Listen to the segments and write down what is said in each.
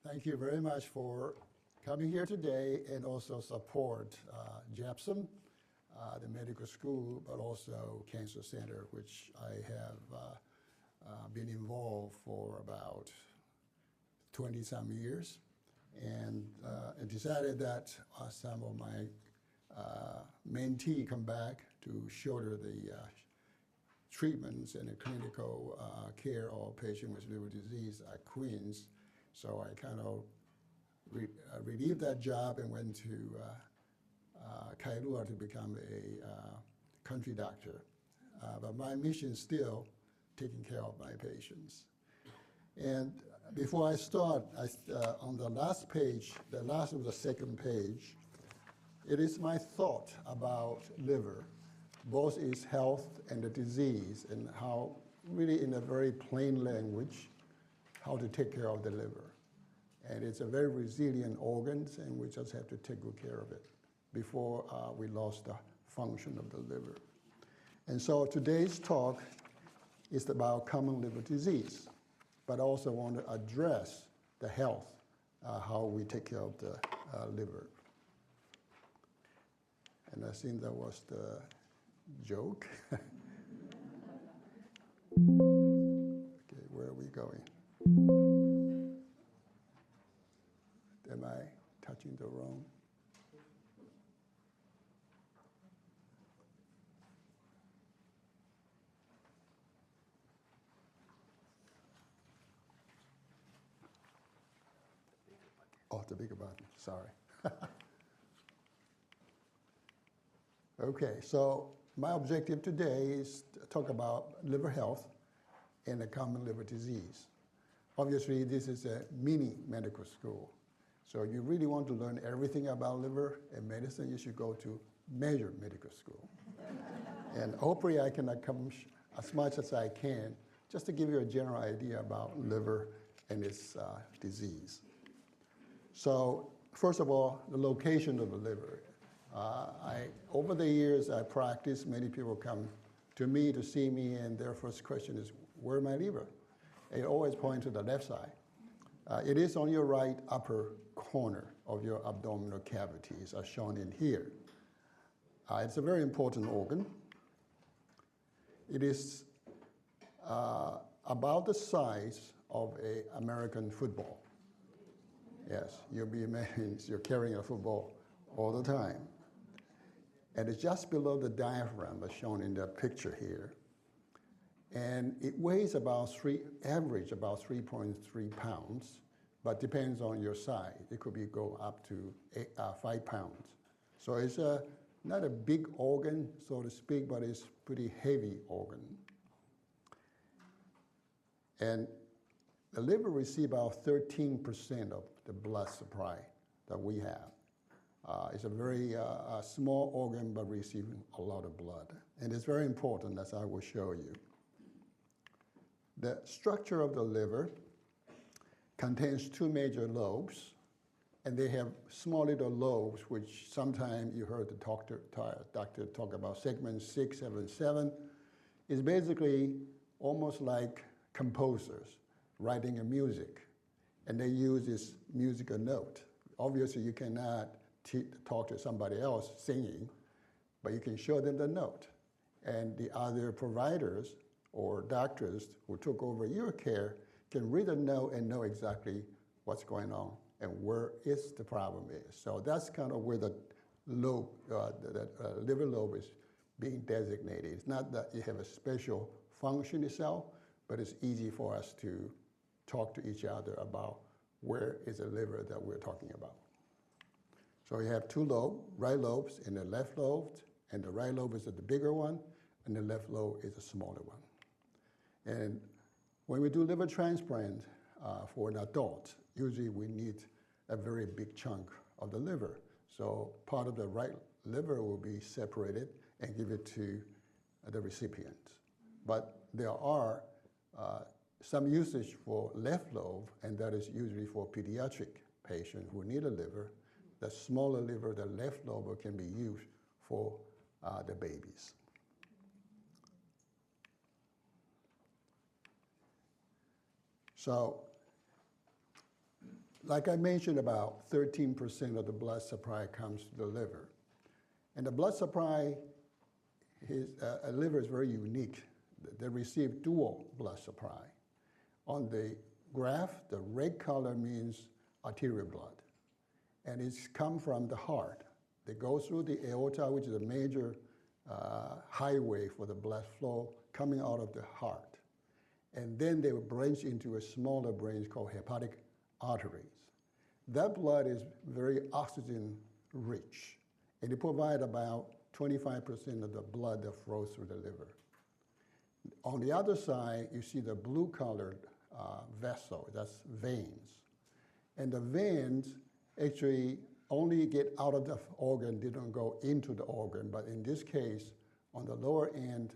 Thank you very much for coming here today and also support JABSOM, the medical school, but also Cancer Center, which I have been involved for about 20-some years. And I decided that some of my mentee come back to shoulder the treatments and the clinical care of patients with liver disease at Queens. So I kind of relieved that job and went to Kailua to become a country doctor. But my mission is still taking care of my patients. And before I start, on the last page, the last of the second page, it is my thought about liver, both its health and the disease, and how, really in a very plain language, how to take care of the liver. And it's a very resilient organ, and we just have to take good care of it before we lost the function of the liver. And so today's talk is about common liver disease, but I also want to address the health, how we take care of the liver. And I think that was the joke. Okay, where are we going? Am I touching the wrong? Oh, the bigger button, sorry. Okay, so my objective today is to talk about liver health and a common liver disease. Obviously, this is a mini medical school. So you really want to learn everything about liver and medicine, you should go to major medical school. And hopefully I can accomplish as much as I can just to give you a general idea about liver and its disease. So first of all, the location of the liver. Over the years, I practiced, many people come to me to see me, and their first question is, where's my liver? They always point to the left side. It is on your right upper corner of your abdominal cavities, as shown in here. It's a very important organ. It is about the size of an American football. Yes, you'll be amazed, you're carrying a football all the time. And it's just below the diaphragm, as shown in the picture here. And it weighs about average about 3.3 pounds, but depends on your size. It could go up to 5 pounds. So it's not a big organ, so to speak, but it's pretty heavy organ. And the liver receives about 13% of the blood supply that we have. It's a very small organ, but receiving a lot of blood. And it's very important, as I will show you. The structure of the liver contains two major lobes, and they have small little lobes, which sometimes you heard the doctor talk about segment 6, 7, 7. It's basically almost like composers writing a music, and they use this musical note. Obviously, you cannot talk to somebody else singing, but you can show them the note. And the other providers or doctors who took over your care can read the note and know exactly what's going on and where the problem is. So that's kind of where the lobe, liver lobe is being designated. It's not that you have a special function itself, but it's easy for us to talk to each other about where is the liver that we're talking about. So we have two lobes, right lobes and the left lobe, and the right lobe is the bigger one, and the left lobe is the smaller one. And when we do liver transplant for an adult, usually we need a very big chunk of the liver. So part of the right liver will be separated and give it to the recipient. But there are some usage for left lobe, and that is usually for pediatric patients who need a liver. The smaller liver, the left lobe, can be used for the babies. So like I mentioned, about 13% of the blood supply comes to the liver. And the blood supply, a liver is very unique. They receive dual blood supply. On the graph, the red color means arterial blood. And it's come from the heart. They go through the aorta, which is a major highway for the blood flow coming out of the heart. And then they will branch into a smaller branch called hepatic arteries. That blood is very oxygen rich, and it provides about 25% of the blood that flows through the liver. On the other side, you see the blue-colored vessel, that's veins. And the veins actually only get out of the organ, they don't go into the organ, but in this case, on the lower end,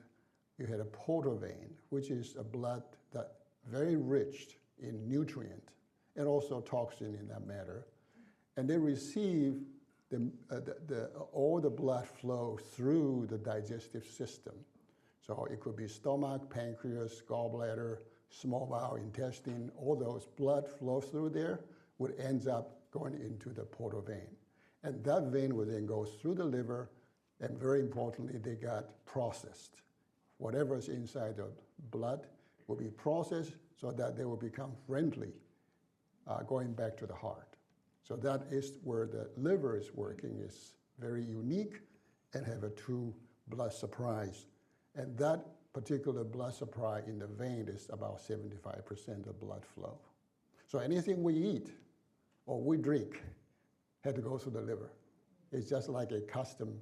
you had a portal vein, which is a blood that very rich in nutrient and also toxin in that matter. And they receive all the blood flow through the digestive system. So it could be stomach, pancreas, gallbladder, small bowel, intestine, all those blood flow through there would end up going into the portal vein. And that vein will then go through the liver, and very importantly, they got processed. Whatever's inside the blood will be processed so that they will become friendly going back to the heart. So that is where the liver is working, is very unique and have a true blood supply. And that particular blood supply in the vein is about 75% of blood flow. So anything we eat or we drink had to go through the liver. It's just like a custom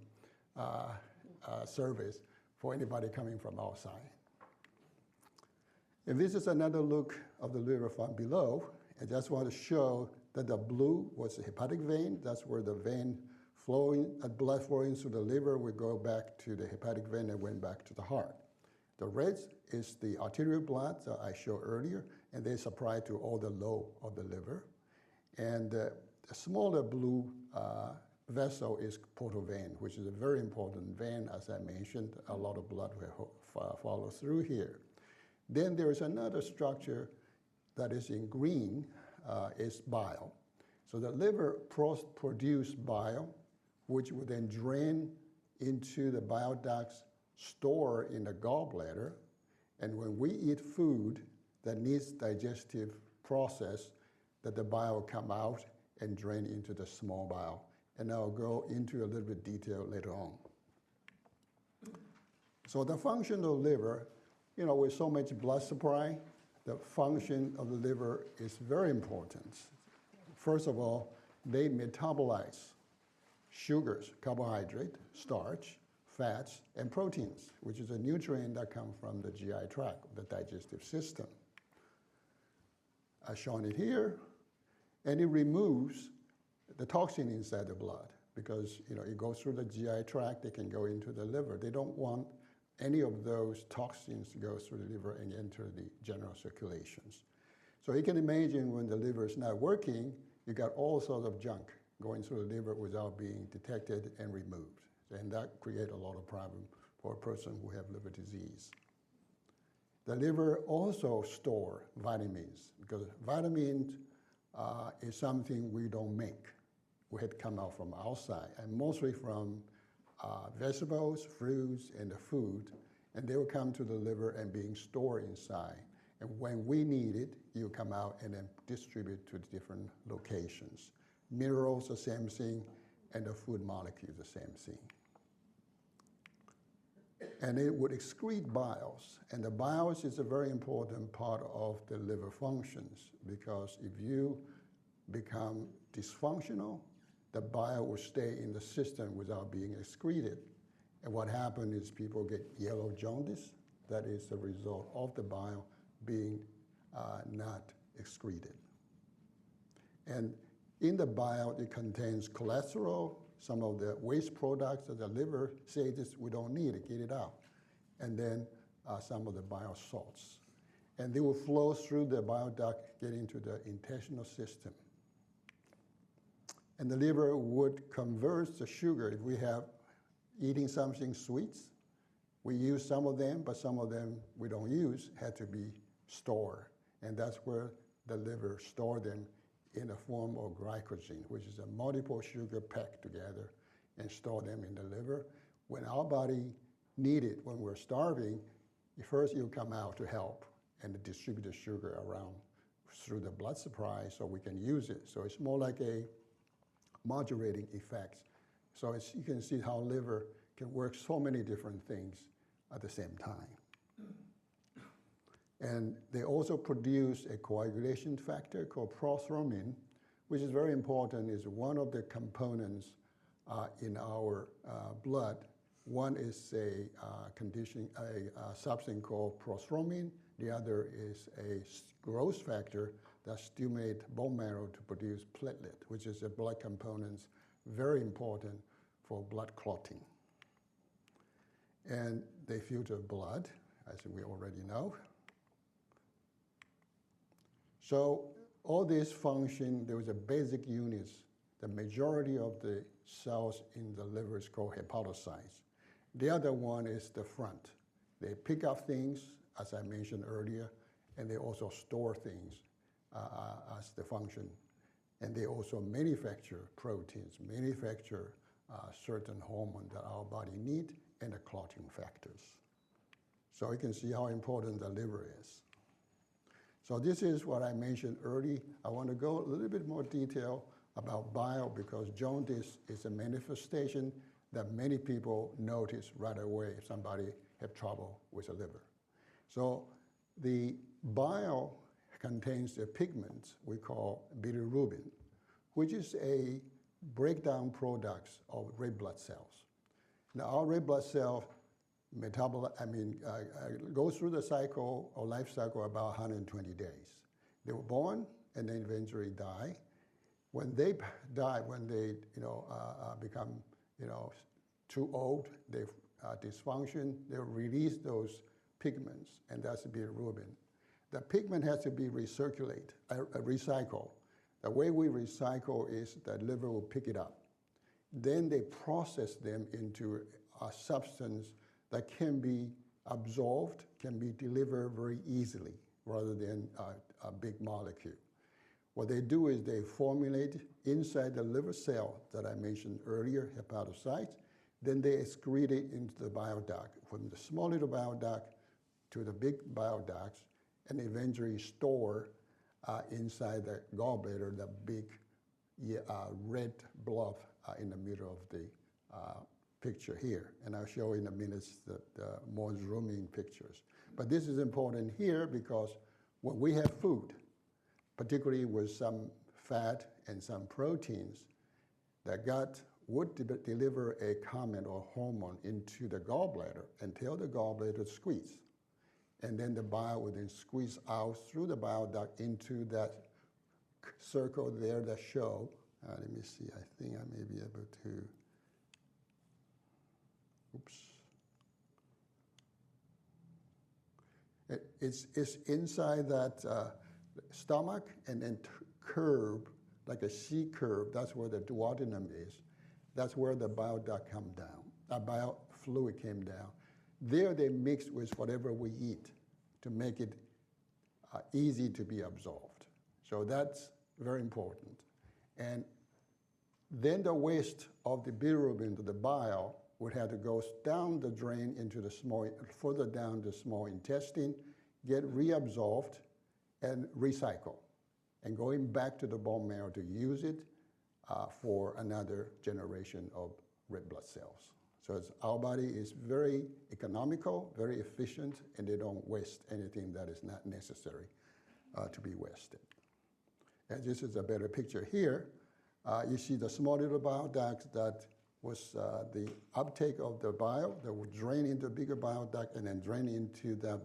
service for anybody coming from outside. And this is another look of the liver from below. I just want to show that the blue was the hepatic vein. That's where the vein flowing, blood flowing through the liver would go back to the hepatic vein and went back to the heart. The red is the arterial blood that I showed earlier, and they supply to all the lobe of the liver. And the smaller blue vessel is portal vein, which is a very important vein, as I mentioned. A lot of blood will follow through here. Then there is another structure that is in green, is bile. So the liver produces bile, which would then drain into the bile ducts, store in the gallbladder, and when we eat food that needs digestive process, that the bile will come out and drain into the small bowel. And I'll go into a little bit detail later on. So the function of the liver, with so much blood supply, the function of the liver is very important. First of all, they metabolize sugars, carbohydrate, starch, fats, and proteins, which is a nutrient that comes from the GI tract, the digestive system. I've shown it here, and it removes the toxin inside the blood because it goes through the GI tract, it can go into the liver. They don't want any of those toxins to go through the liver and enter the general circulations. So you can imagine when the liver is not working, you got all sorts of junk going through the liver without being detected and removed. And that creates a lot of problem for a person who have liver disease. The liver also stores vitamins because vitamins is something we don't make. We had to come out from outside, and mostly from vegetables, fruits, and the food, and they will come to the liver and being stored inside. And when we need it, you come out and then distribute to different locations. Minerals, the same thing, and the food molecules, the same thing. And it would excrete biles, and the biles is a very important part of the liver functions because if you become dysfunctional, the bile will stay in the system without being excreted. And what happens is people get yellow jaundice. That is the result of the bile being not excreted. And in the bile, it contains cholesterol, some of the waste products that the liver says we don't need it, get it out. And then some of the bile salts. And they will flow through the bile duct, get into the intestinal system. And the liver would convert the sugar. If we have eating something sweets, we use some of them, but some of them we don't use, had to be stored. And that's where the liver store them in the form of glycogen, which is a multiple sugar packed together and store them in the liver. When our body need it, when we're starving, first you come out to help and distribute the sugar around through the blood supply so we can use it. So it's more like a modulating effect. So you can see how liver can work so many different things at the same time. And they also produce a coagulation factor called prothrombin, which is very important, is one of the components in our blood. One is a substance called prothrombin. The other is a growth factor that stimulates bone marrow to produce platelet, which is a blood component, very important for blood clotting. And they filter blood, as we already know. So all these function, there was a basic units. The majority of the cells in the liver is called hepatocytes. The other one is the front. They pick up things, as I mentioned earlier, and they also store things as the function. And they also manufacture proteins, manufacture certain hormones that our body need, and the clotting factors. So you can see how important the liver is. So this is what I mentioned early. I want to go a little bit more detail about bile because jaundice is a manifestation that many people notice right away if somebody have trouble with the liver. So the bile contains a pigment we call bilirubin, which is a breakdown product of red blood cells. Now our red blood cell goes through the cycle or life cycle about 120 days. They were born and then eventually die. When they die, when they become too old, they dysfunction, they release those pigments, and that's bilirubin. The pigment has to be recycled. The way we recycle is that liver will pick it up. Then they process them into a substance that can be absorbed, can be delivered very easily rather than a big molecule. What they do is they formulate inside the liver cell that I mentioned earlier, hepatocytes, then they excrete it into the bile duct, from the small little bile duct to the big bile ducts, and eventually store inside the gallbladder, the big red blob in the middle of the picture here. And I'll show in a minute the more zooming pictures. But this is important here because when we have food, particularly with some fat and some proteins, the gut would deliver a comment or hormone into the gallbladder until the gallbladder squeezes. And then the bile would then squeeze out through the bile duct into that circle there that show. Let me see, I think I may be able to, It's inside that stomach and then curve, like a C curve. That's where the duodenum is. That's where the bile duct come down. Bile fluid came down. There they mix with whatever we eat to make it easy to be absorbed. So that's very important. And then the waste of the bilirubin to the bile would have to go down the drain into the further down the small intestine, get reabsorbed and recycled, and going back to the bone marrow to use it for another generation of red blood cells. So our body is very economical, very efficient, and they don't waste anything that is not necessary to be wasted. And this is a better picture here. You see the small little bile ducts that was the uptake of the bile that would drain into a bigger bile duct and then drain into the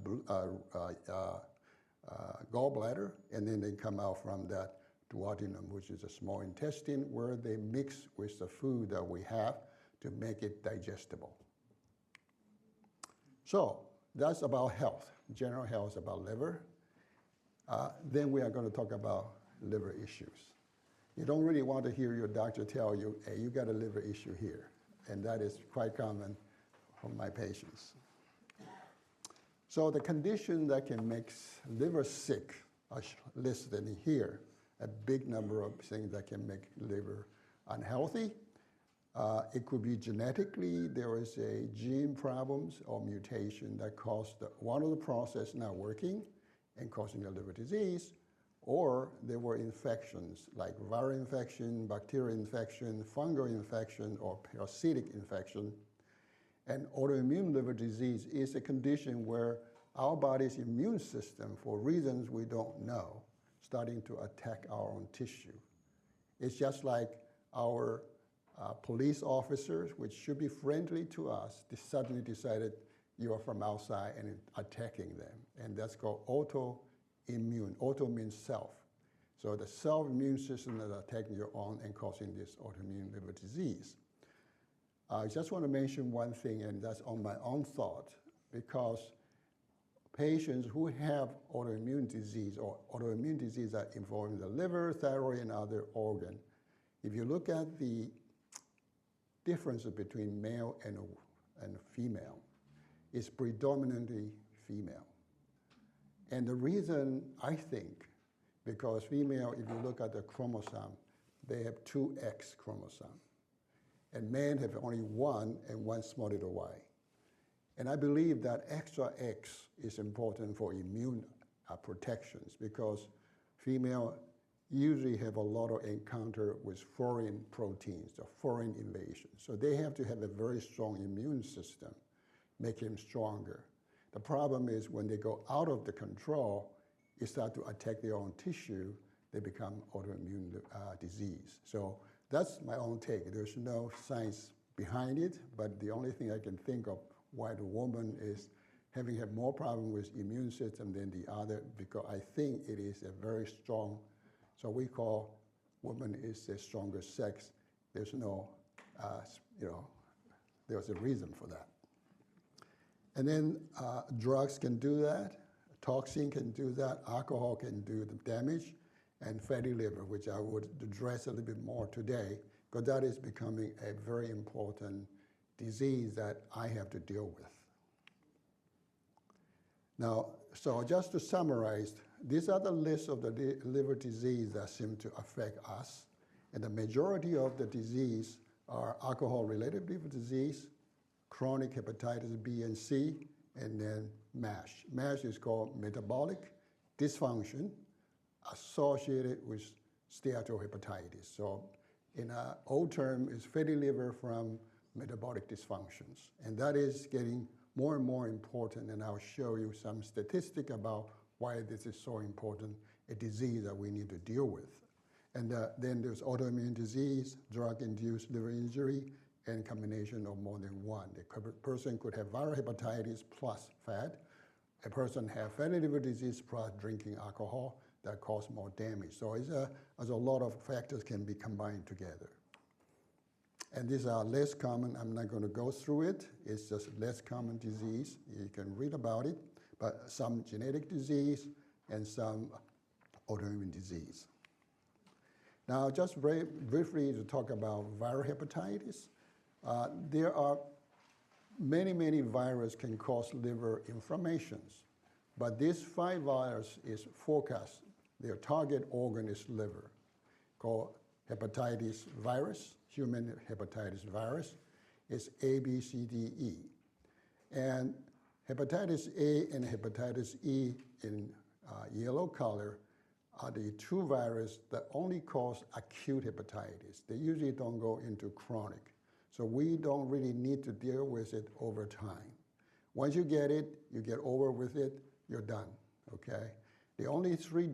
gallbladder, and then they come out from that duodenum, which is a small intestine, where they mix with the food that we have to make it digestible. So that's about health, general health about liver. Then we are going to talk about liver issues. You don't really want to hear your doctor tell you, hey, you got a liver issue here. And that is quite common from my patients. So the condition that can make liver sick are listed in here. a big number of things that can make liver unhealthy. It could be genetically, there is a gene problems or mutation that caused one of the process not working and causing the liver disease, or there were infections like viral infection, bacterial infection, fungal infection, or parasitic infection. And autoimmune liver disease is a condition where our body's immune system, for reasons we don't know, starting to attack our own tissue. It's just like our police officers, which should be friendly to us, they suddenly decided you are from outside and attacking them. And that's called autoimmune. Auto means self. So the self-immune system that attacking your own and causing this autoimmune liver disease. I just want to mention one thing, and that's on my own thought, because patients who have autoimmune disease or autoimmune disease that involving the liver, thyroid, and other organ, if you look at the differences between male and female, it's predominantly female. And the reason, I think, because female, if you look at the chromosome, they have 2 X chromosomes. And men have only 1 and 1 small little y. And I believe that extra X is important for immune protections, because female usually have a lot of encounter with foreign proteins, or foreign invasion. So they have to have a very strong immune system, make them stronger. The problem is when they go out of the control, it start to attack their own tissue, they become autoimmune disease. So that's my own take. There's no science behind it, but the only thing I can think of why the woman is having had more problem with immune system than the other, because I think it is a very strong, so we call woman is a stronger sex. There's no, there's a reason for that. And then drugs can do that, toxin can do that, alcohol can do the damage, and fatty liver, which I would address a little bit more today, because that is becoming a very important disease that I have to deal with. Now, so just to summarize, these are the list of the liver disease that seem to affect us. And the majority of the disease are alcohol-related liver disease, chronic hepatitis B and C, and then MASH. MASH is called metabolic dysfunction associated with steatohepatitis. So in an old term, it's fatty liver from metabolic dysfunctions. And that is getting more and more important, and I'll show you some statistic about why this is so important, a disease that we need to deal with. And then there's autoimmune disease, drug-induced liver injury, and combination of more than one. The person could have viral hepatitis plus fat. A person have fatty liver disease plus drinking alcohol that cause more damage. So it's a lot of factors can be combined together. And these are less common. I'm not going to go through it. It's just less common disease. You can read about it, but some genetic disease and some autoimmune disease. Now, just very briefly to talk about viral hepatitis. There are many viruses can cause liver inflammations, but this 5 virus is forecast. Their target organ is liver, called hepatitis virus, human hepatitis virus. It's A, B, C, D, E. And hepatitis A and hepatitis E in yellow color are the 2 viruses that only cause acute hepatitis. They usually don't go into chronic. So we don't really need to deal with it over time. Once you get it, you get over with it, you're done, okay? The only 3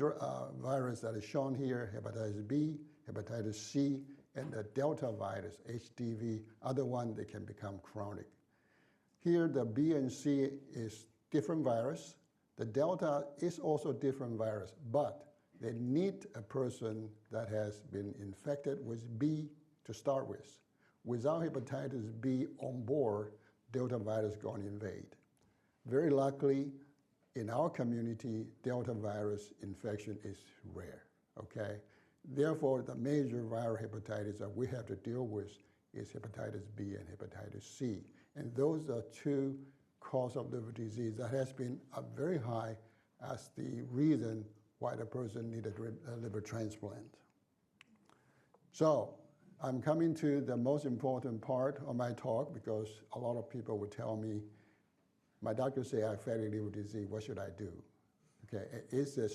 viruses that are shown here, hepatitis B, hepatitis C, and the Delta virus, HDV, other one, they can become chronic. Here, the B and C is different virus. The Delta is also different virus, but they need a person that has been infected with B to start with. Without hepatitis B on board, Delta virus going to invade. Very luckily, in our community, Delta virus infection is rare, okay? Therefore, the major viral hepatitis that we have to deal with is hepatitis B and hepatitis C. And those are 2 causes of liver disease that has been up very high as the reason why the person needed a liver transplant. So I'm coming to the most important part of my talk because a lot of people would tell me, my doctor say I have fatty liver disease, what should I do? Okay, it's a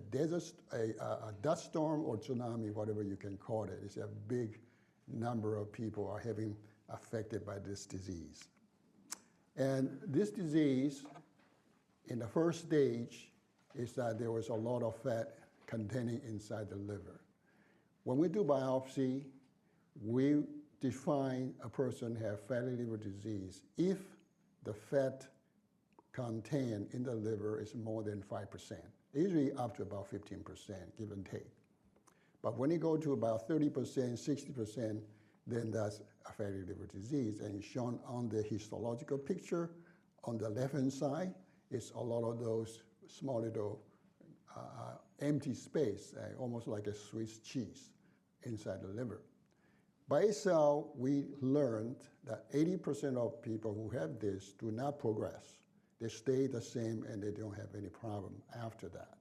desert, a dust storm or tsunami, whatever you can call it. It's a big number of people are having affected by this disease. And this disease, in the first stage, is that there was a lot of fat containing inside the liver. When we do biopsy, we define a person have fatty liver disease if the fat contained in the liver is more than 5%, usually up to about 15%, give and take. But when you go to about 30%, 60%, then that's a fatty liver disease. And it's shown on the histological picture on the left-hand side. It's a lot of those small little empty space, almost like a Swiss cheese inside the liver. By itself, we learned that 80% of people who have this do not progress. They stay the same and they don't have any problem after that.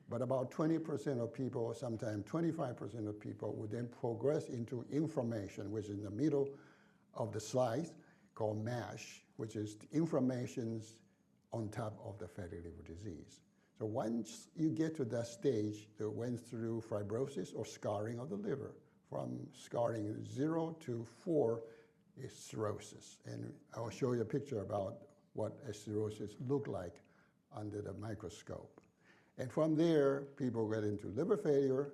But about 20% of people, sometimes 25% of people, would then progress into inflammation, which is in the middle of the slide, called MASH, which is the inflammations on top of the fatty liver disease. So once you get to that stage, it went through fibrosis or scarring of the liver. From scarring 0 to 4 is cirrhosis. And I'll show you a picture about what a cirrhosis look like under the microscope. And from there, people get into liver failure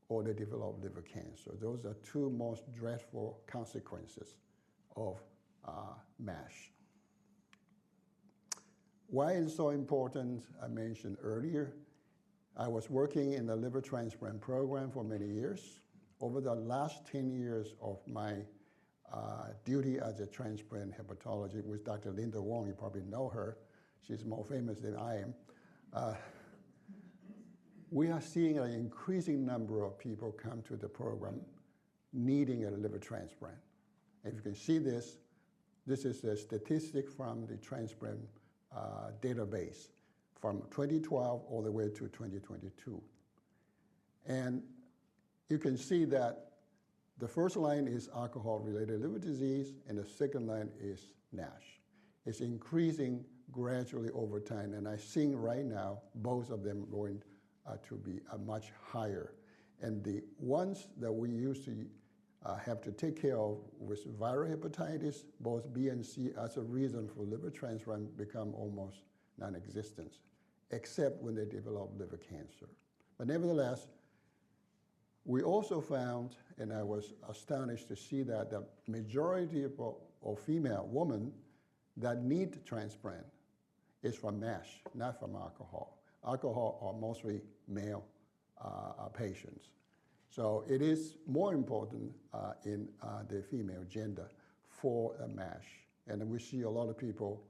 or they develop liver cancer. Those are two most dreadful consequences of MASH. Why is it so important? I mentioned earlier, I was working in the liver transplant program for many years. Over the last 10 years of my duty as a transplant hepatologist with Dr. Linda Wong, you probably know her. She's more famous than I am. We are seeing an increasing number of people come to the program needing a liver transplant. If you can see this, this is a statistic from the transplant database from 2012 all the way to 2022. And you can see that the first line is alcohol-related liver disease, and the second line is NASH. It's increasing gradually over time, and I see right now both of them going to be much higher. And the ones that we used to have to take care of with viral hepatitis, both B and C, as a reason for liver transplant become almost non-existent, except when they develop liver cancer. But nevertheless, we also found, and I was astonished to see that the majority of female women that need transplant is from MASH, not from alcohol. Alcohol are mostly male patients. So it is more important in the female gender for MASH. And we see a lot of people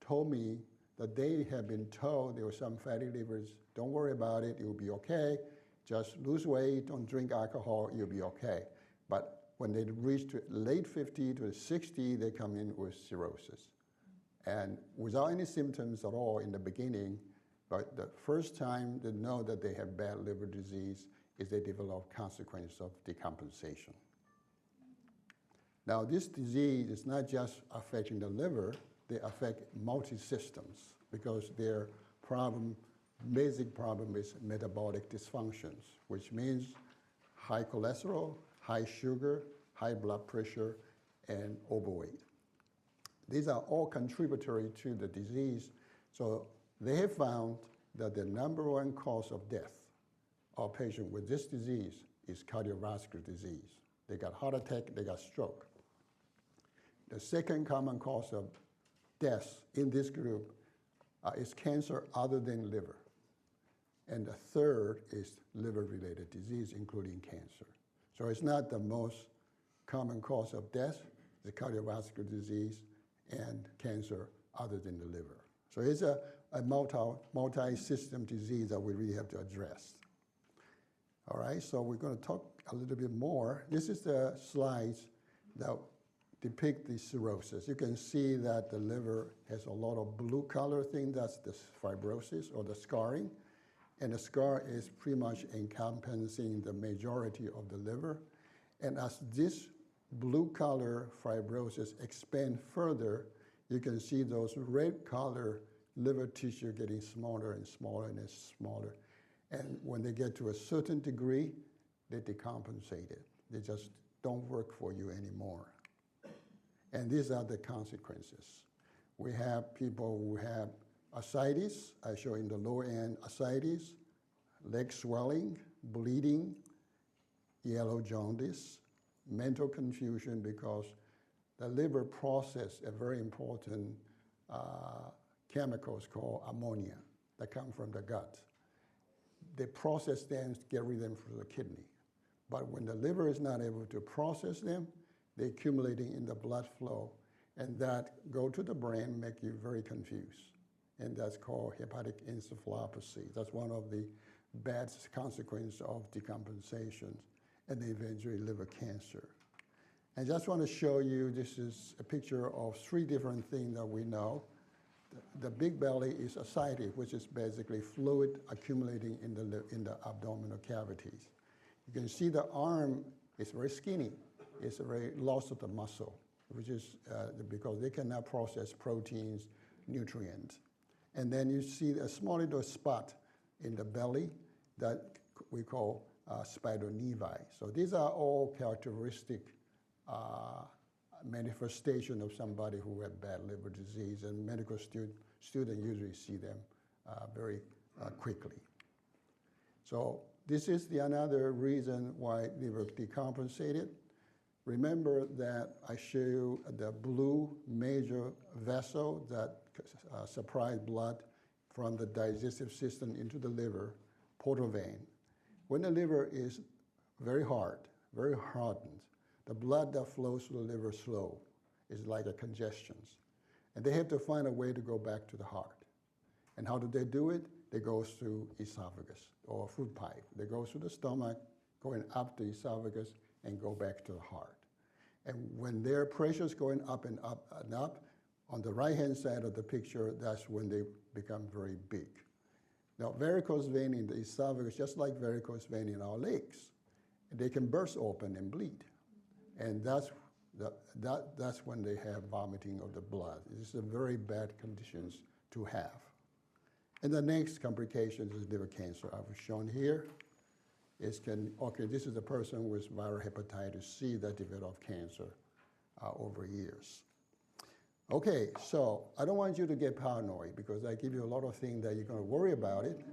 told me that they have been told there were some fatty livers, don't worry about it, you'll be okay. Just lose weight, don't drink alcohol, you'll be okay. But when they reach to late 50 to 60, they come in with cirrhosis. And without any symptoms at all in the beginning, but the first time they know that they have bad liver disease is they develop consequences of decompensation. Now this disease is not just affecting the liver, they affect multi-systems because their basic problem is metabolic dysfunctions, which means high cholesterol, high sugar, high blood pressure, and overweight. These are all contributory to the disease. So they have found that the #1 cause of death of patients with this disease is cardiovascular disease. They got heart attack, they got stroke. The second common cause of death in this group is cancer other than liver. And the third is liver-related disease, including cancer. So it's not the most common cause of death, the cardiovascular disease and cancer other than the liver. So it's a multi-system disease that we really have to address. All right, so we're going to talk a little bit more. This is the slides that depict the cirrhosis. You can see that the liver has a lot of blue color thing, that's the fibrosis or the scarring. And the scar is pretty much encompassing the majority of the liver. And as this blue color fibrosis expand further, you can see those red color liver tissue getting smaller and smaller and smaller. And when they get to a certain degree, they decompensate it. They just don't work for you anymore. And these are the consequences. We have people who have ascites. I show in the lower end ascites, leg swelling, bleeding, yellow jaundice, mental confusion because the liver processes a very important chemicals called ammonia that come from the gut. They process them to get rid of them from the kidney. But when the liver is not able to process them, they're accumulating in the blood flow, and that go to the brain, make you very confused. And that's called hepatic encephalopathy. That's one of the bad consequences of decompensation and eventually liver cancer. I just want to show you, this is a picture of 3 different things that we know. The big belly is ascites, which is basically fluid accumulating in the abdominal cavities. You can see the arm is very skinny. It's a very loss of the muscle, which is because they cannot process proteins, nutrients. And then you see a small little spot in the belly that we call spider-nevi. So these are all characteristic manifestation of somebody who had bad liver disease, and medical students usually see them very quickly. So this is another reason why liver decompensated. Remember that I show you the blue major vessel that supplies blood from the digestive system into the liver, portal vein. When the liver is very hard, very hardened, the blood that flows through the liver slow. It's like a congestion. And they have to find a way to go back to the heart. And how do they do it? They go through esophagus or food pipe. They go through the stomach, going up the esophagus, and go back to the heart. And when their pressure is going up and up and up, on the right-hand side of the picture, that's when they become very big. Now, varicose vein in the esophagus, just like varicose vein in our legs, they can burst open and bleed. And that's when they have vomiting of the blood. It's a very bad conditions to have. And the next complication is liver cancer. I've shown here. This is a person with viral hepatitis C that developed cancer over years. Okay, so I don't want you to get paranoid because I give you a lot of things that you're going to worry about it.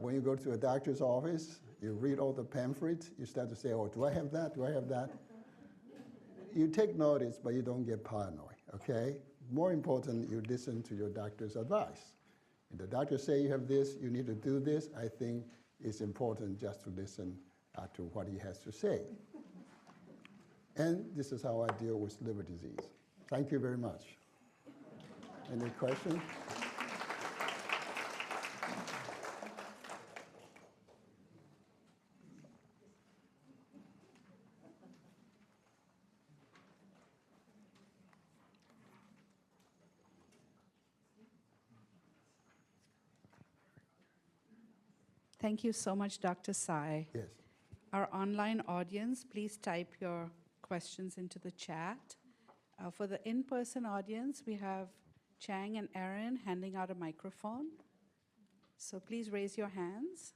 When you go to a doctor's office, you read all the pamphlets, you start to say, oh, do I have that? Do I have that? You take notice, but you don't get paranoid, okay? More important, you listen to your doctor's advice. If the doctor say you have this, you need to do this, I think it's important just to listen to what he has to say. And this is how I deal with liver disease. Thank you very much. Any questions? Thank you so much, Dr. Tsai. Yes. Our online audience, please type your questions into the chat. For the in-person audience, we have Chang and Aaron handing out a microphone. So please raise your hands.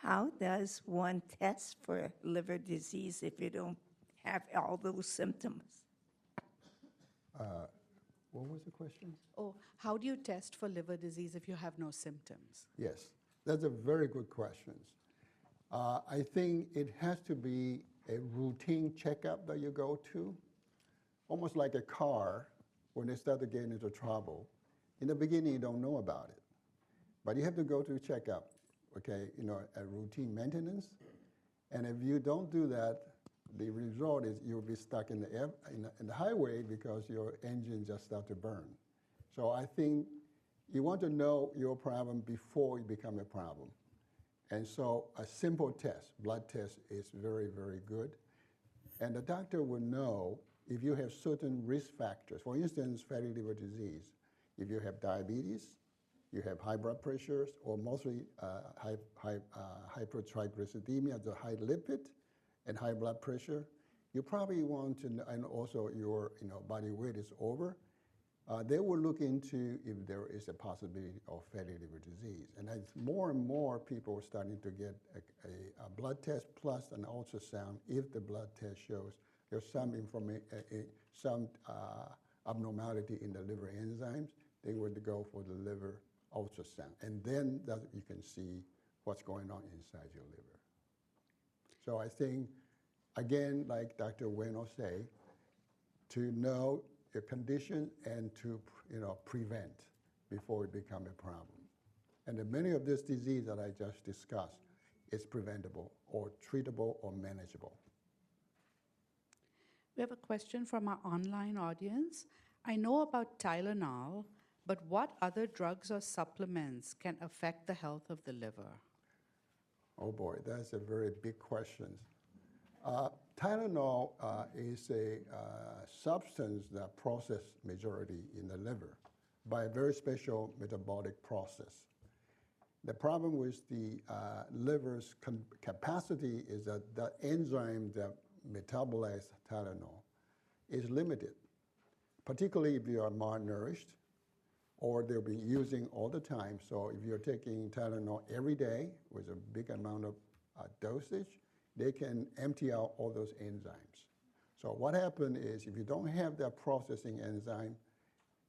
How does one test for liver disease if you don't have all those symptoms? What was the question? Oh, how do you test for liver disease if you have no symptoms? Yes, that's a very good question. I think it has to be a routine checkup that you go to, almost like a car when they start to get into trouble. In the beginning, you don't know about it, but you have to go to a checkup, okay, a routine maintenance. And if you don't do that, the result is you'll be stuck in the highway because your engine just starts to burn. So I think you want to know your problem before it becomes a problem. And so a simple test, blood test, is very, very good. And the doctor will know if you have certain risk factors, for instance, fatty liver disease, if you have diabetes, you have high blood pressures, or mostly hypertriglyceridemia, the high lipid and high blood pressure, you probably want to, and also your body weight is over, they will look into if there is a possibility of fatty liver disease. And as more and more people are starting to get a blood test plus an ultrasound, if the blood test shows there's some abnormality in the liver enzymes, they would go for the liver ultrasound. And then you can see what's going on inside your liver. So I think, again, like Dr. Ueno say, to know your condition and to prevent before it becomes a problem. And many of this disease that I just discussed is preventable or treatable or manageable. We have a question from our online audience. I know about Tylenol, but what other drugs or supplements can affect the health of the liver? Oh boy, that's a very big question. Tylenol is a substance that processes majority in the liver by a very special metabolic process. The problem with the liver's capacity is that the enzyme that metabolize Tylenol is limited, particularly if you are malnourished or they'll be using all the time. So if you're taking Tylenol every day with a big amount of dosage, they can empty out all those enzymes. So what happens is if you don't have that processing enzyme,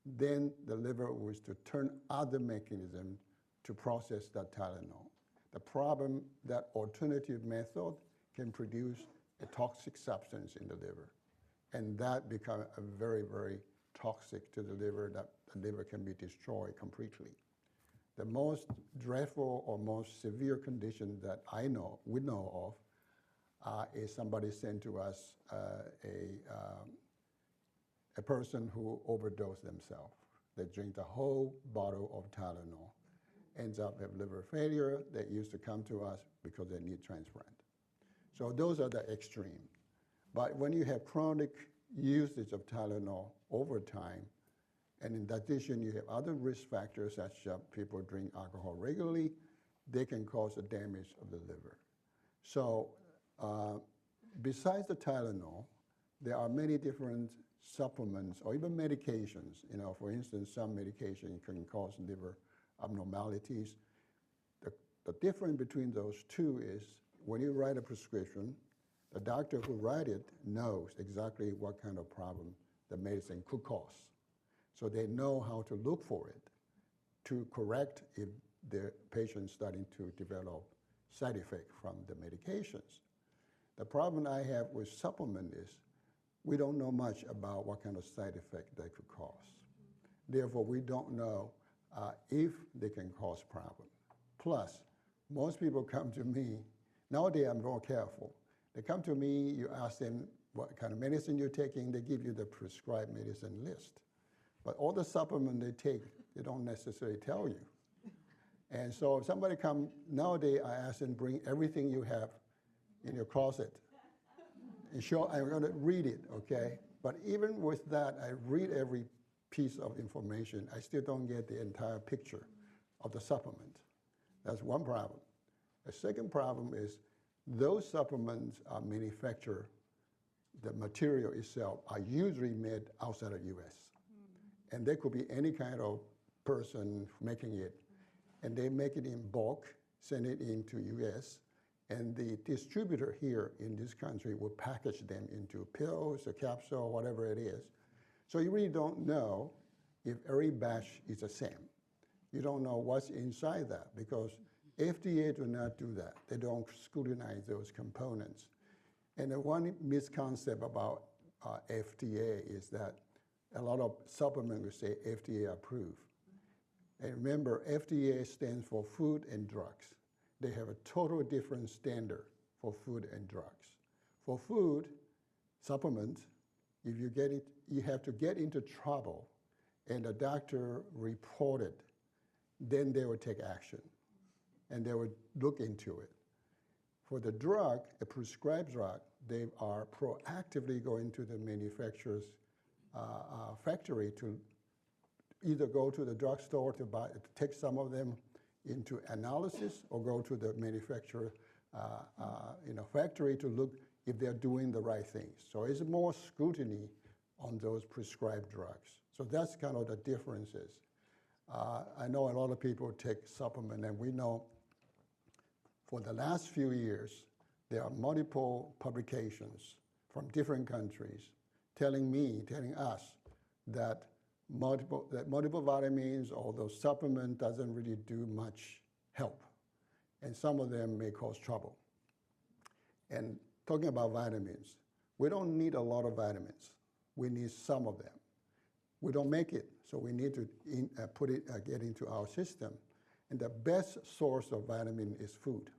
then the liver was to turn other mechanisms to process that Tylenol. The problem, that alternative method can produce a toxic substance in the liver. And that becomes a very, very toxic to the liver, that the liver can be destroyed completely. The most dreadful or most severe condition that we know of, is somebody sent to us a person who overdosed themselves. They drink the whole bottle of Tylenol, ends up with liver failure. They used to come to us because they need transplant. So those are the extreme. But when you have chronic usage of Tylenol over time, and in addition you have other risk factors such as people drink alcohol regularly, they can cause the damage of the liver. So besides the Tylenol, there are many different supplements or even medications. For instance, some medication can cause liver abnormalities. The difference between those two is when you write a prescription, the doctor who writes it knows exactly what kind of problem the medicine could cause. So they know how to look for it to correct if the patient's starting to develop side effects from the medications. The problem I have with supplement is we don't know much about what kind of side effect they could cause. Therefore, we don't know if they can cause problems. Plus, most people come to me, nowadays I'm more careful. They come to me, you ask them what kind of medicine you're taking, they give you the prescribed medicine list. But all the supplement they take, they don't necessarily tell you. And so if somebody comes, nowadays I ask them, bring everything you have in your closet. And I'm gonna read it, okay? But even with that, I read every piece of information. I still don't get the entire picture of the supplement. That's one problem. The second problem is those supplements are manufactured, the material itself are usually made outside of US. And there could be any kind of person making it. And they make it in bulk, send it into US, and the distributor here in this country will package them into pills, a capsule, whatever it is. So you really don't know if every batch is the same. You don't know what's inside that because FDA do not do that. They don't scrutinize those components. And the one misconception about FDA is that a lot of supplements will say FDA approved. And remember, FDA stands for Food and Drugs. They have a total different standard for food and drugs. For food, supplements, if you get it, you have to get into trouble and the doctor reported, then they would take action and they would look into it. For the drug, a prescribed drug, they are proactively going to the manufacturer's factory to either go to the drugstore to take some of them into analysis or go to the manufacturer factory to look if they're doing the right things. So it's more scrutiny on those prescribed drugs. So that's kind of the differences. I know a lot of people take supplement, and we know for the last few years, there are multiple publications from different countries telling us that multiple vitamins or those supplement doesn't really do much help. And some of them may cause trouble. And talking about vitamins, we don't need a lot of vitamins. We need some of them. We don't make it, so we need to get into our system. And the best source of vitamin is food.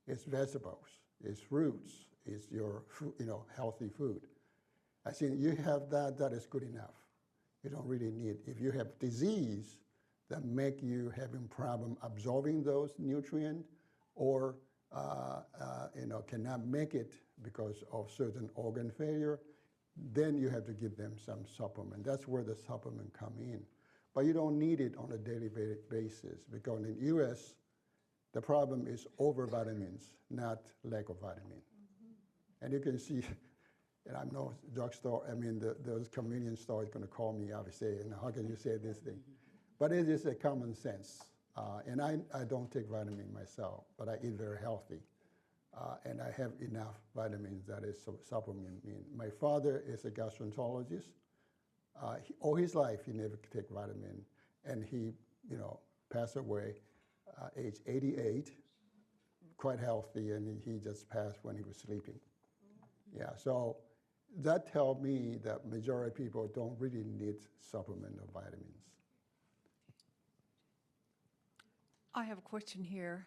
It's vegetables, it's fruits, it's your healthy food. I think you have that is good enough. You don't really need, if you have disease that make you having problem absorbing those nutrients or cannot make it because of certain organ failure, then you have to give them some supplement. That's where the supplement come in. But you don't need it on a daily basis because in the US, the problem is over vitamins, not lack of vitamin. Mm-hmm. And you can see, and I'm no drugstore, those convenience stores going to call me up and say, how can you say this thing? But it is a common sense. And I don't take vitamin myself, but I eat very healthy. And I have enough vitamins that is supplement me. My father is a gastroenterologist. All his life, he never take vitamin. And he, passed away age 88, quite healthy, and he just passed when he was sleeping. Yeah, so that tells me that majority of people don't really need supplement of vitamins. I have a question here.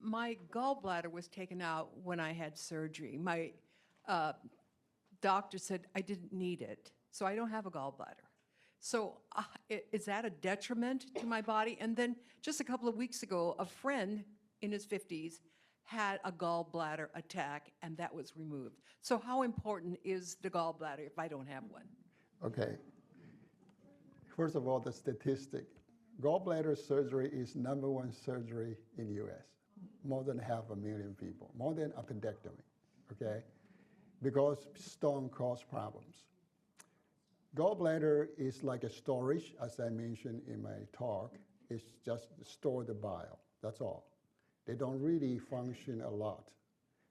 My gallbladder was taken out when I had surgery. My doctor said I didn't need it, so I don't have a gallbladder. So is that a detriment to my body? And then just a couple of weeks ago, a friend in his 50s had a gallbladder attack, and that was removed. So how important is the gallbladder if I don't have one? Okay. First of all, the statistic. Gallbladder surgery is #1 surgery in the US. More than 500,000 people, more than appendectomy, okay? Because stone cause problems. Gallbladder is like a storage, as I mentioned in my talk. It's just store the bile, that's all. They don't really function a lot.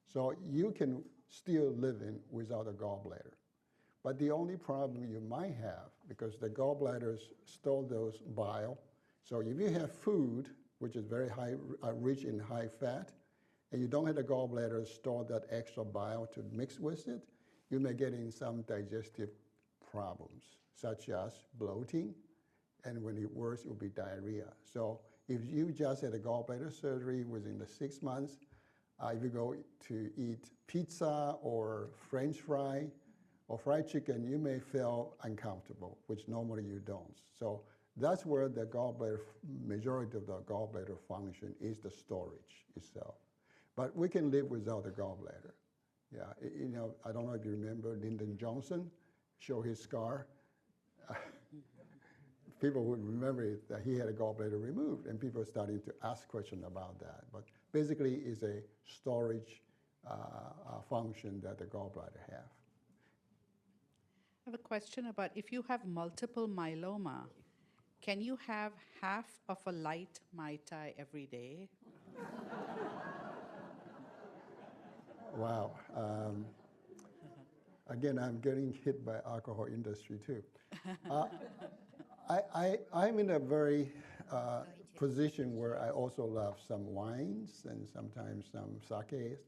So you can still live in without a gallbladder. But the only problem you might have, because the gallbladders store those bile, so if you have food, which is very high, rich in high fat, and you don't have the gallbladder store that extra bile to mix with it, you may get in some digestive problems, such as bloating, and when it worse, it will be diarrhea. So if you just had a gallbladder surgery within the 6 months, if you go to eat pizza or French fry or fried chicken, you may feel uncomfortable, which normally you don't. So that's where the gallbladder, majority of the gallbladder function is the storage itself. But we can live without the gallbladder. Yeah, I don't know if you remember Lyndon Johnson, show his scar. People would remember it, that he had a gallbladder removed, and people are starting to ask questions about that. But basically, it's a storage function that the gallbladder have. I have a question about if you have multiple myeloma, can you have half of a light Mai Tai every day? Wow. Again, I'm getting hit by alcohol industry too. I'm in a very position where I also love some wines and sometimes some sakes.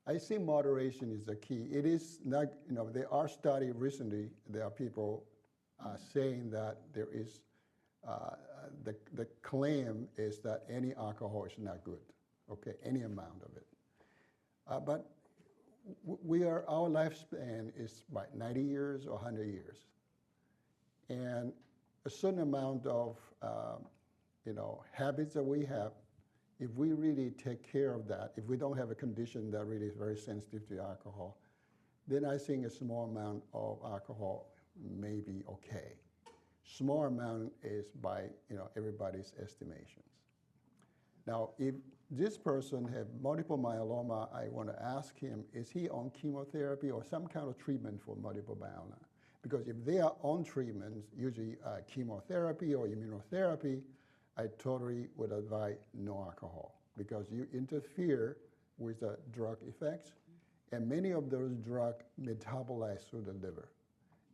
I see moderation is the key. It is not, there are studies recently, there are people saying that there is, the claim is that any alcohol is not good, okay, any amount of it. But our lifespan is about 90 years or 100 years. And a certain amount of, habits that we have if we really take care of that, if we don't have a condition that really is very sensitive to alcohol, then I think a small amount of alcohol may be okay. Small amount is by everybody's estimations. Now, if this person have multiple myeloma, I want to ask him, is he on chemotherapy or some kind of treatment for multiple myeloma? Because if they are on treatments, usually chemotherapy or immunotherapy, I totally would advise no alcohol because you interfere with the drug effects, and many of those drugs metabolize through the liver.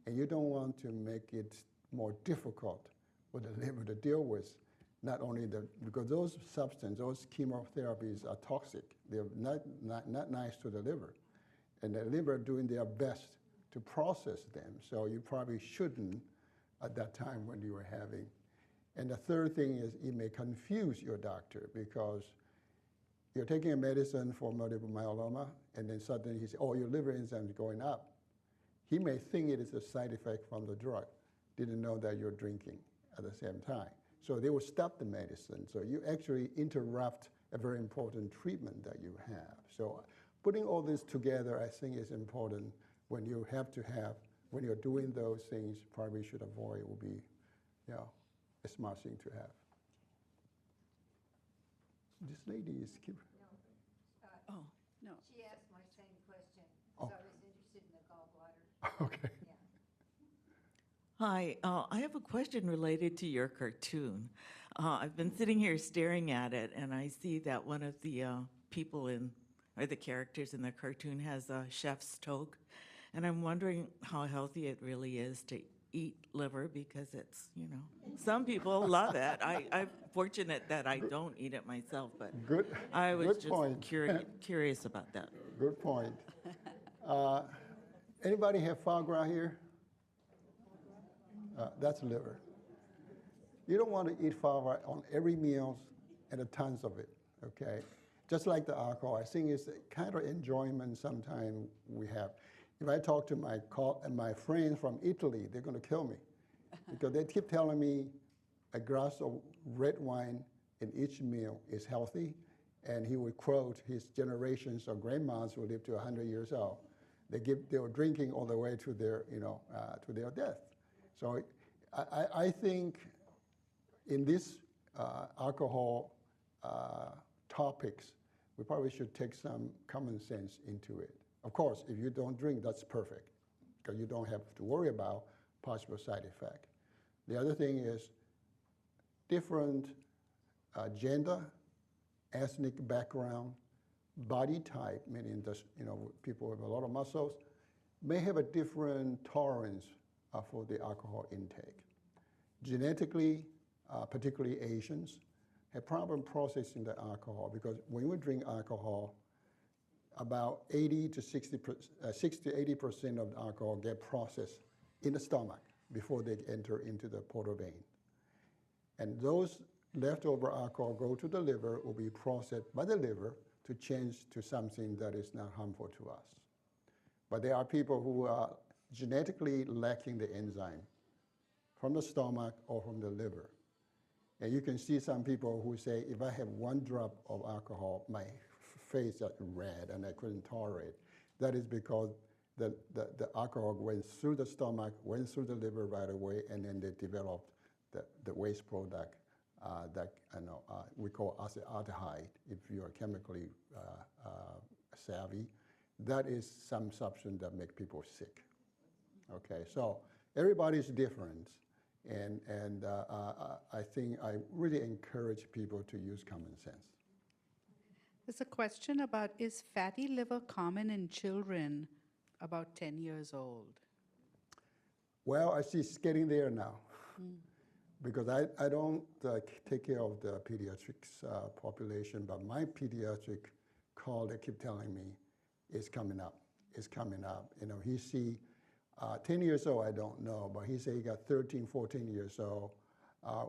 And you don't want to make it more difficult for the liver to deal with, not only because those substances, those chemotherapies are toxic. They're not nice to the liver. And the liver doing their best to process them. So you probably shouldn't at that time when you were having. And the third thing is it may confuse your doctor because you're taking a medicine for multiple myeloma, and then suddenly he says, oh, your liver enzyme is going up. He may think it is a side effect from the drug, didn't know that you're drinking at the same time. So they will stop the medicine. So you actually interrupt a very important treatment that you have. So putting all this together, I think is important when you when you're doing those things, probably should avoid will be, a smart thing to have. This lady is Oh, no. She asked my same question, Oh. because I was interested in the gallbladder. okay. Yeah. Hi, I have a question related to your cartoon. I've been sitting here staring at it, and I see that one of the or the characters in the cartoon has a chef's toque, and I'm wondering how healthy it really is to eat liver because it's, some people love it. I'm fortunate that I don't eat it myself, but Good. I was good just point. curious about that. Good point. Anybody have foie gras here? That's liver. You don't want to eat foie gras on every meal and a tons of it, okay? Just like the alcohol, I think it's the kind of enjoyment sometimes we have. If I talk to my friends from Italy, they're going to kill me because they keep telling me a glass of red wine in each meal is healthy, and he would quote his generations of grandmas who lived to 100 years old. They were drinking all the way to their, to their death. So I think in this alcohol topics, we probably should take some common sense into it. Of course, if you don't drink, that's perfect, because you don't have to worry about possible side effect. The other thing is different gender, ethnic background, body type, meaning just, people with a lot of muscles, may have a different tolerance for the alcohol intake. Genetically, particularly Asians, have problem processing the alcohol because when we drink alcohol, about 60 to 80% of the alcohol get processed in the stomach before they enter into the portal vein. And those leftover alcohol go to the liver, will be processed by the liver to change to something that is not harmful to us. But there are people who are genetically lacking the enzyme from the stomach or from the liver. And you can see some people who say, if I have one drop of alcohol, my face is red and I couldn't tolerate. That is because the alcohol went through the stomach, went through the liver right away, and then they developed the waste product that we call acetaldehyde, if you are chemically savvy. That is some substance that make people sick. Okay, so everybody's different. And I think I really encourage people to use common sense. There's a question about, is fatty liver common in children about 10 years old? Well, I see it's getting there now. Because I don't take care of the pediatrics population, but my pediatric colleague keep telling me it's coming up. It's coming up. He see 10 years old, I don't know, but he said he got 13, 14 years old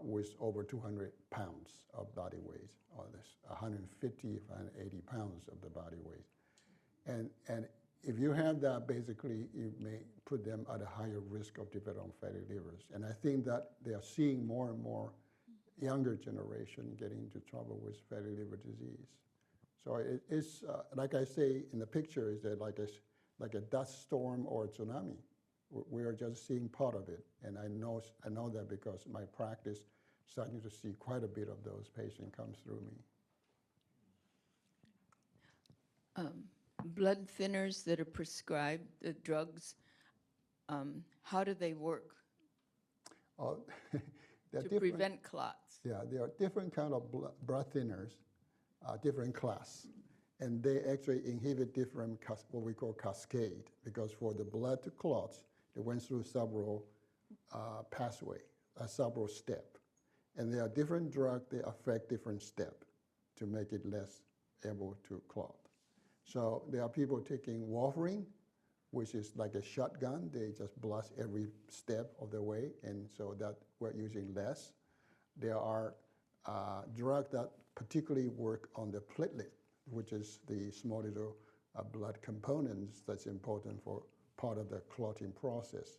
with over 200 pounds of body weight, or this 150, 180 pounds of the body weight. And if you have that, basically, you may put them at a higher risk of developing fatty livers. And I think that they are seeing more and more younger generation getting into trouble with fatty liver disease. So it's, like I say in the picture, is that like a dust storm or a tsunami. We are just seeing part of it. And I know that because my practice starting to see quite a bit of those patients come through me. Blood thinners that are prescribed, the drugs, how do they work They're to different. prevent clots? Yeah, there are different kind of blood thinners, different class, and they actually inhibit different what we call cascade, because for the blood to clot, it went through several pathway, several step, and there are different drugs that affect different step to make it less able to clot. So there are people taking warfarin, which is like a shotgun. They just blast every step of the way, and so that we're using less. There are drugs that particularly work on the platelet, which is the small little blood components that's important for part of the clotting process.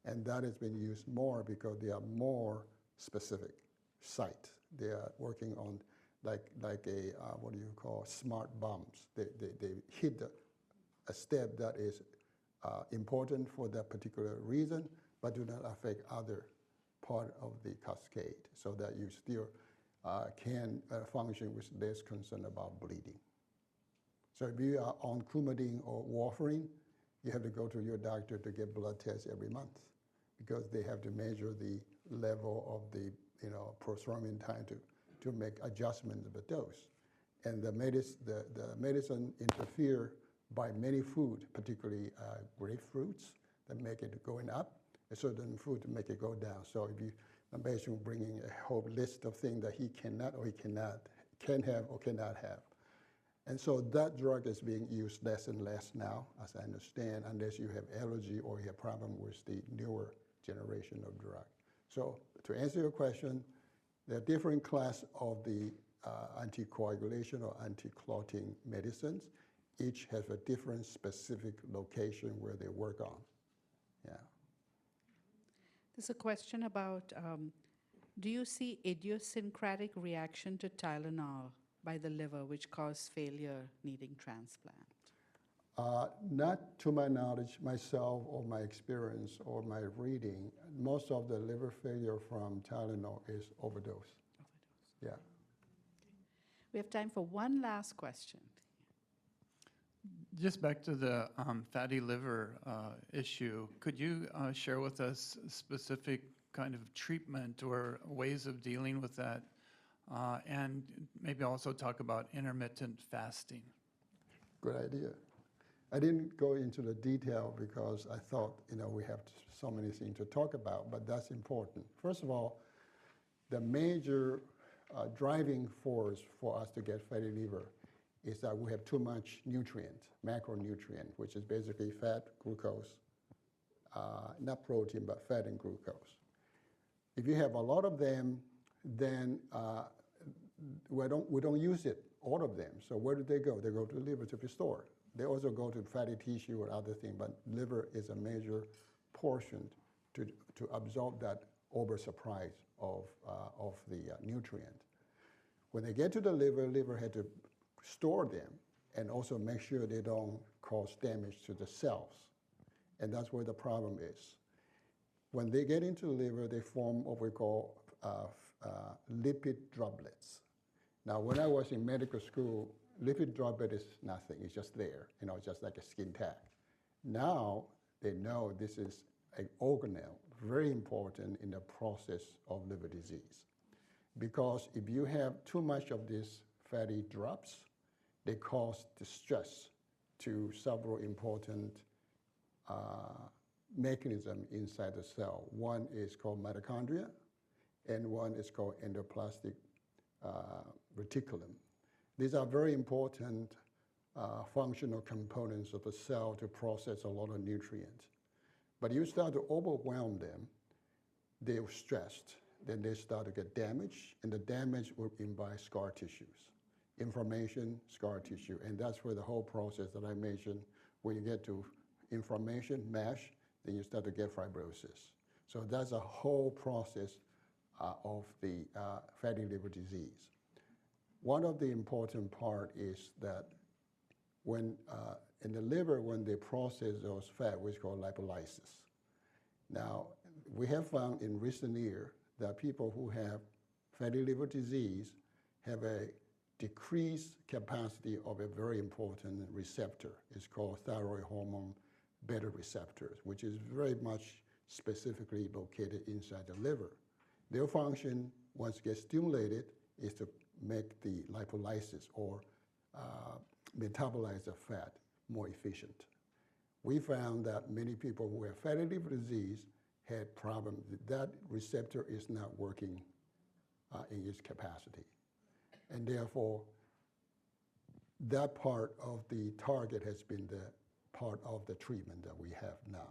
And that has been used more because they are more specific site. They are working on like a, what do you call, smart bombs. They hit a step that is important for that particular reason, but do not affect other part of the cascade, so that you still can function with less concern about bleeding. So if you are on Coumadin or warfarin, you have to go to your doctor to get blood tests every month, because they have to measure the level of the prothrombin time to make adjustments of the dose. And the medicine interfere by many food, particularly grapefruits, that make it going up, a certain food to make it go down. So if a patient bringing a whole list of things that he cannot or he can have or cannot have. And so that drug is being used less and less now, as I understand, unless you have allergy or you have problem with the newer generation of drug. So to answer your question, there are different class of the anticoagulation or anti-clotting medicines. Each has a different specific location where they work on. Yeah. There's a question about, do you see idiosyncratic reaction to Tylenol by the liver, which cause failure needing transplant? Not to my knowledge, myself, or my experience, or my reading. Most of the liver failure from Tylenol is overdose. Yeah. We have time for one last question. Just back to the fatty liver issue, could you share with us specific kind of treatment or ways of dealing with that? And maybe also talk about intermittent fasting. Good idea. I didn't go into the detail because I thought, we have so many things to talk about, but that's important. First of all, the major driving force for us to get fatty liver is that we have too much nutrient, macronutrient, which is basically fat, glucose, not protein, but fat and glucose. If you have a lot of them, then we don't use it, all of them. So where do they go? They go to the liver to be stored. They also go to fatty tissue or other things, but liver is a major portion to absorb that oversupply of the nutrient. When they get to the liver had to store them and also make sure they don't cause damage to the cells. And that's where the problem is. When they get into the liver, they form what we call lipid droplets. Now, when I was in medical school, lipid droplet is nothing. It's just there, just like a skin tag. Now, they know this is an organelle, very important in the process of liver disease. Because if you have too much of these fatty drops, they cause distress to several important mechanisms inside the cell. One is called mitochondria, and one is called endoplasmic reticulum. These are very important functional components of the cell to process a lot of nutrients. But you start to overwhelm them, they're stressed, then they start to get damaged, and the damage will invite scar tissues. Inflammation, scar tissue, and that's where the whole process that I mentioned, when you get to inflammation, MASH, then you start to get fibrosis. So that's a whole process of the fatty liver disease. One of the important part is that when in the liver, when they process those fat, which is called lipolysis. Now, we have found in recent years that people who have fatty liver disease have a decreased capacity of a very important receptor. It's called thyroid hormone beta receptors, which is very much specifically located inside the liver. Their function, once it gets stimulated, is to make the lipolysis or metabolize the fat more efficient. We found that many people who have fatty liver disease had problems. That receptor is not working in its capacity. And therefore, that part of the target has been the part of the treatment that we have now.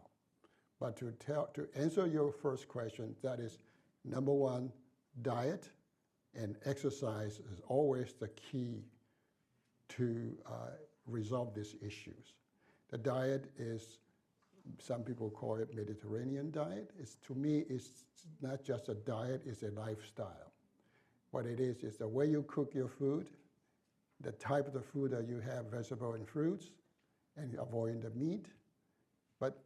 But to answer your first question, that is number one, diet and exercise is always the key to resolve these issues. The diet is, some people call it Mediterranean diet. To me, it's not just a diet, it's a lifestyle. What it is the way you cook your food, the type of the food that you have, vegetable and fruits, and avoiding the meat. But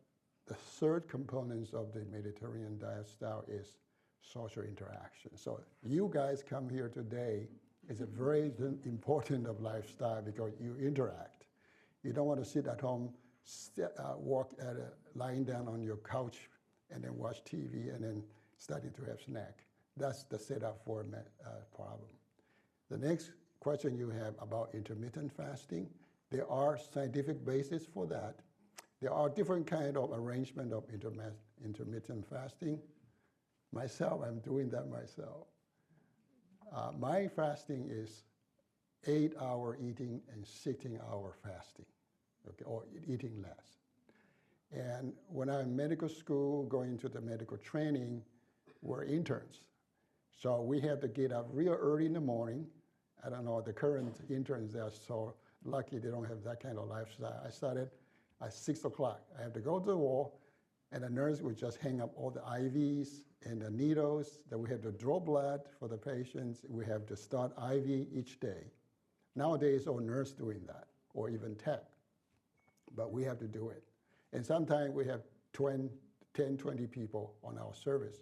the third component of the Mediterranean diet style is social interaction. So you guys come here today is a very important of lifestyle because you interact. You don't want to sit at home, lying down on your couch and then watch TV and then starting to have snack. That's the setup for a problem. The next question you have about intermittent fasting, there are scientific basis for that. There are different kind of arrangement of intermittent fasting. Myself, I'm doing that myself. My fasting is 8-hour eating and 16-hour fasting, okay, or eating less. And when I'm in medical school, going to the medical training, we're interns. So we have to get up real early in the morning. I don't know, the current interns, they're so lucky they don't have that kind of lifestyle. I started at 6 o'clock. I have to go to the wall, and the nurse would just hang up all the IVs and the needles that we have to draw blood for the patients. We have to start IV each day. Nowadays, all nurse doing that, or even tech. But we have to do it. And sometimes we have 10, 20 people on our service.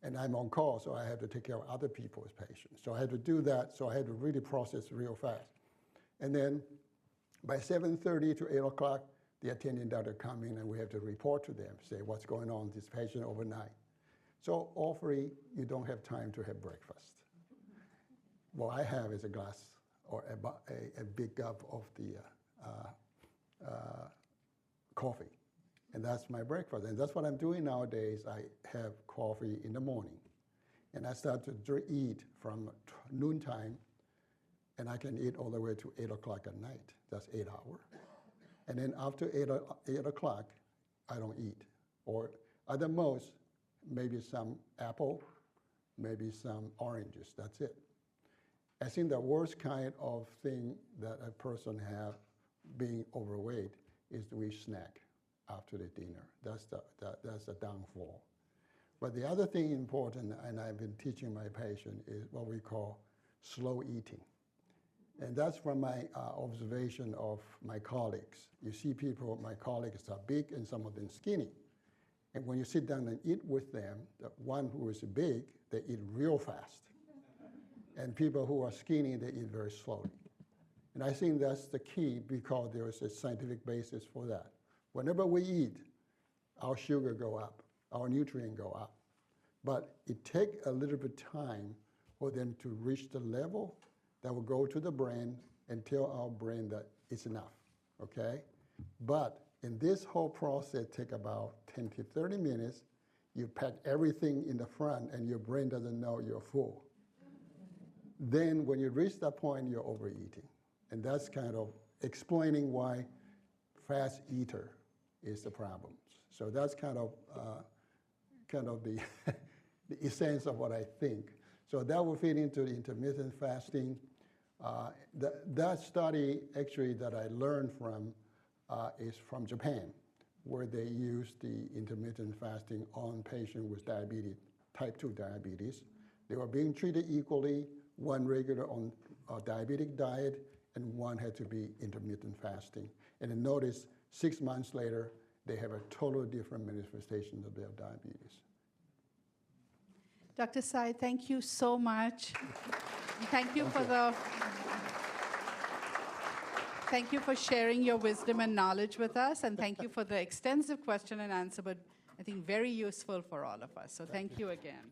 And I'm on call, so I have to take care of other people's patients. So I had to do that, so I had to really process real fast. And then by 7:30 to 8 o'clock, the attending doctor come in and we have to report to them, say what's going on with this patient overnight. So all three, you don't have time to have breakfast. What I have is a glass or a big cup of the coffee. And that's my breakfast. And that's what I'm doing nowadays. I have coffee in the morning. And I start to eat from noontime, and I can eat all the way to 8 o'clock at night. That's 8 hours. And then after 8 o'clock, I don't eat. Or at the most, maybe some apple, maybe some oranges. That's it. I think the worst kind of thing that a person have being overweight is we snack after the dinner. That's the downfall. But the other thing important, and I've been teaching my patient, is what we call slow eating. And that's from my observation of my colleagues. You see people, my colleagues are big and some of them skinny. And when you sit down and eat with them, the one who is big, they eat real fast. And people who are skinny, they eat very slowly. And I think that's the key because there is a scientific basis for that. Whenever we eat, our sugar go up, our nutrient go up. But it takes a little bit time for them to reach the level that will go to the brain and tell our brain that it's enough, okay? But in this whole process, take about 10 to 30 minutes. You pack everything in the front and your brain doesn't know you're full. Then when you reach that point, you're overeating. And that's kind of explaining why fast eater is the problem. So that's kind of the, the essence of what I think. So that will fit into the intermittent fasting. That study actually that I learned from is from Japan, where they use the intermittent fasting on patients with diabetes, type 2 diabetes. They were being treated equally, one regular on a diabetic diet, and one had to be intermittent fasting. And then notice 6 months later, they have a totally different manifestation of their diabetes. Dr. Tsai, thank you so much. Thank you for sharing your wisdom and knowledge with us, and thank you for the extensive question and answer, but I think very useful for all of us. So thank you again.